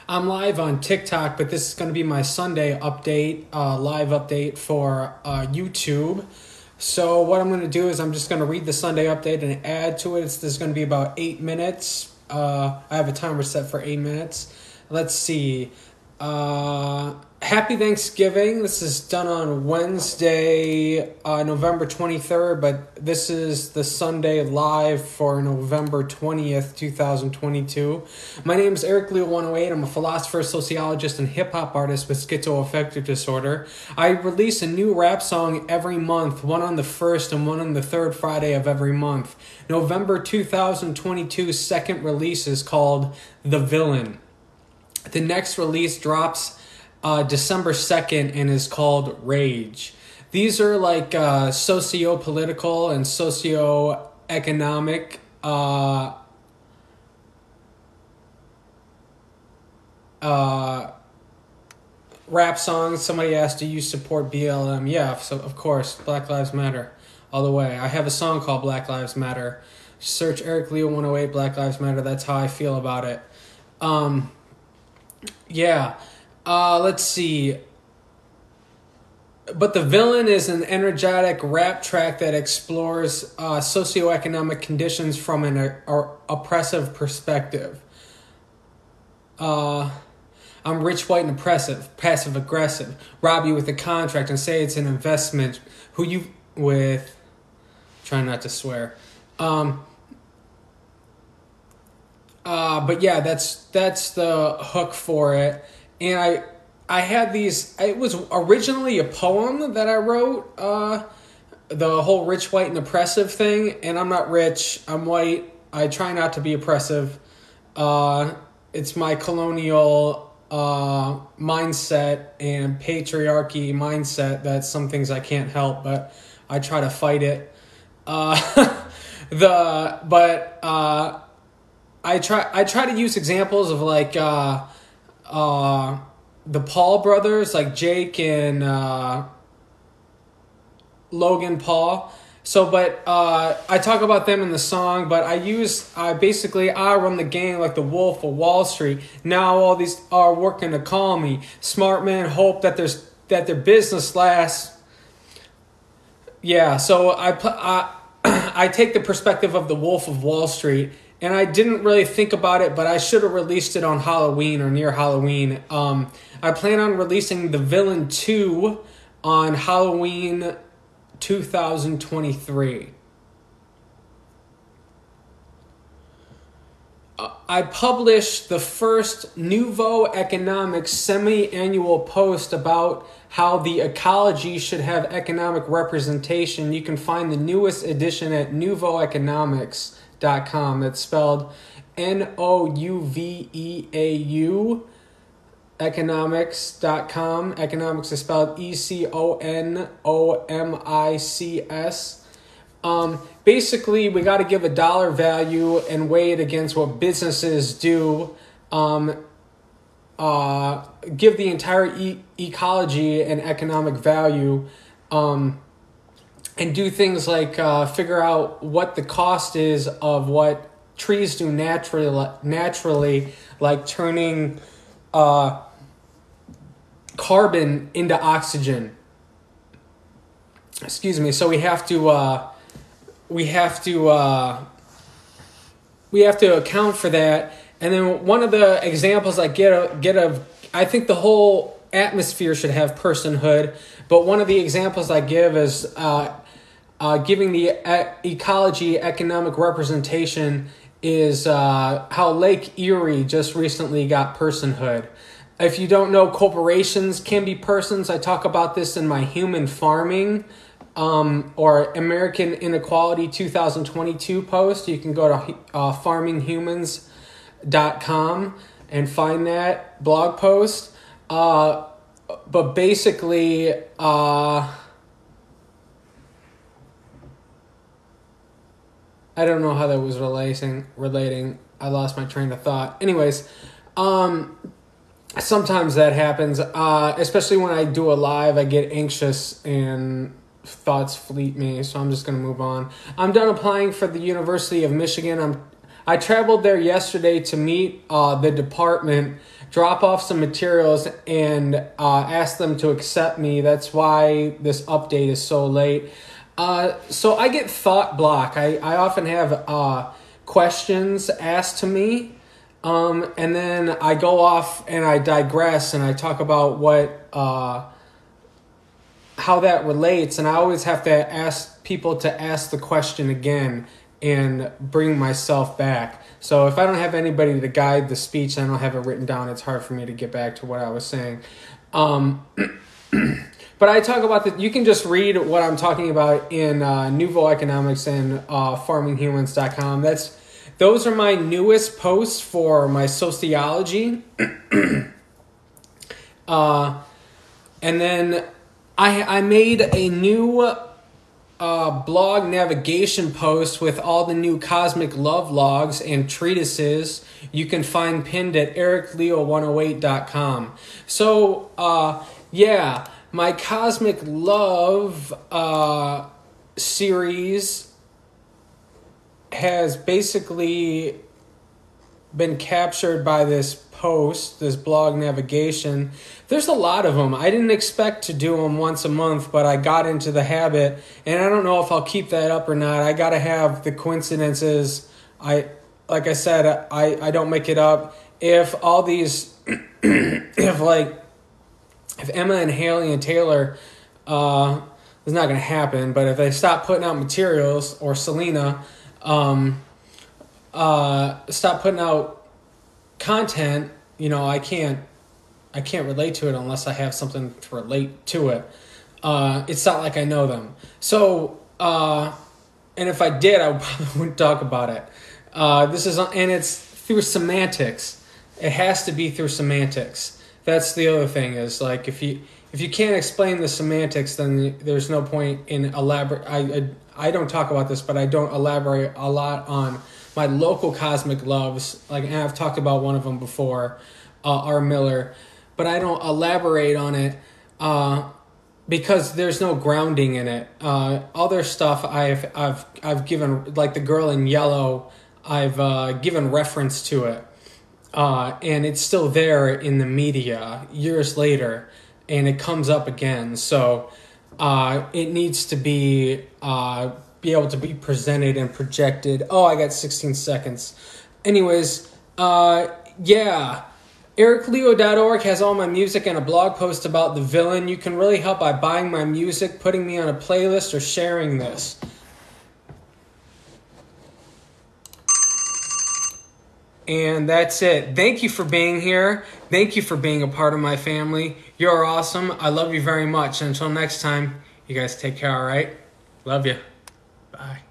I'm live on TikTok, but this is going to be my Sunday update, live update for YouTube. So what I'm going to do is I'm just going to read the Sunday update and add to it. This is going to be about 8 minutes. I have a timer set for 8 minutes. Let's see. Happy Thanksgiving. This is done on Wednesday, November 23rd, but this is the Sunday live for November 20th, 2022. My name is Eric Leo 108. I'm a philosopher, sociologist, and hip-hop artist with schizoaffective disorder. I release a new rap song every month, one on the first and one on the third Friday of every month. November 2022's second release is called The Villain. The next release drops December 2nd and is called Rage. These are like socio-political and socio-economic rap songs. Somebody asked, do you support BLM? Yeah, so of course, Black Lives Matter all the way. I have a song called Black Lives Matter. Search Eric Leo 108, Black Lives Matter. That's how I feel about it. Let's see. But The Villain is an energetic rap track that explores socioeconomic conditions from an oppressive perspective. I'm rich, white, and oppressive, passive-aggressive, rob you with a contract and say it's an investment. Who you with? Try not to swear. But yeah, that's the hook for it. And I had these, it was originally a poem that I wrote, the whole rich, white, and oppressive thing. And I'm not rich, I'm white, I try not to be oppressive. It's my colonial mindset and patriarchy mindset. That's some things I can't help, but I try to fight it. I try to use examples of like the Paul brothers, like Jake and Logan Paul. So, but I talk about them in the song, but I run the gang like the Wolf of Wall Street. Now all these are working to call me. Smart men hope that their business lasts. Yeah, so I take the perspective of the Wolf of Wall Street. And I didn't really think about it, but I should have released it on Halloween or near Halloween. I plan on releasing The Villain 2 on Halloween 2023. I published the first Nouveau Economics semi-annual post about how the ecology should have economic representation. You can find the newest edition at nouveaueconomics.com. That's spelled Nouveau economics.com. Economics is spelled ECONOMICS. Basically, we got to give a dollar value and weigh it against what businesses do. Give the entire ecology an economic value. And do things like figure out what the cost is of what trees do naturally, like turning carbon into oxygen. Excuse me. So we have to account for that. And then one of the examples I get of, I think the whole atmosphere should have personhood, but one of the examples I give is giving the ecology economic representation is how Lake Erie just recently got personhood. If you don't know, corporations can be persons. I talk about this in my Human Farming or American Inequality 2022 post. You can go to farminghumans.com and find that blog post. But basically, I don't know how that was relating. I lost my train of thought. Anyways, sometimes that happens, especially when I do a live, I get anxious and thoughts fleet me, so I'm just going to move on. I'm done applying for the University of Michigan. I traveled there yesterday to meet the department, drop off some materials, and ask them to accept me. That's why this update is so late. So I get thought block. I often have questions asked to me, and then I go off and I digress and I talk about what how that relates, and I always have to ask people to ask the question again and bring myself back. So if I don't have anybody to guide the speech, I don't have it written down, it's hard for me to get back to what I was saying. But I talk about that. You can just read what I'm talking about in Nouveau Economics and farminghumans.com. Those are my newest posts for my sociology. And then I made a new blog navigation post with all the new cosmic love logs and treatises you can find pinned at ericleo108.com. So, yeah, my cosmic love series has basically been captured by this post, this blog navigation. There's a lot of them. I didn't expect to do them once a month, but I got into the habit, and I don't know if I'll keep that up or not. I got to have the coincidences. Like I said, I don't make it up. If all these, if Emma and Haley and Taylor, it's not going to happen, but if they stop putting out materials, or Selena, stop putting out content, I can't relate to it unless I have something to relate to it. It's not like I know them. So, and if I did, I probably wouldn't talk about it. And it's through semantics. It has to be through semantics. That's the other thing is, like, if you can't explain the semantics, then there's no point in elaborate. I don't talk about this, but I don't elaborate a lot on my local cosmic loves. Like, and I've talked about one of them before, R. Miller, but I don't elaborate on it because there's no grounding in it. Other stuff I've given, like the girl in yellow, I've given reference to it, and it's still there in the media years later, and it comes up again. So it needs to be able to be presented and projected. Oh, I got 16 seconds. Anyways, yeah. EricLeo.org has all my music and a blog post about The Villain. You can really help by buying my music, putting me on a playlist, or sharing this. And that's it. Thank you for being here. Thank you for being a part of my family. You're awesome. I love you very much. Until next time, you guys take care, all right? Love you. Bye.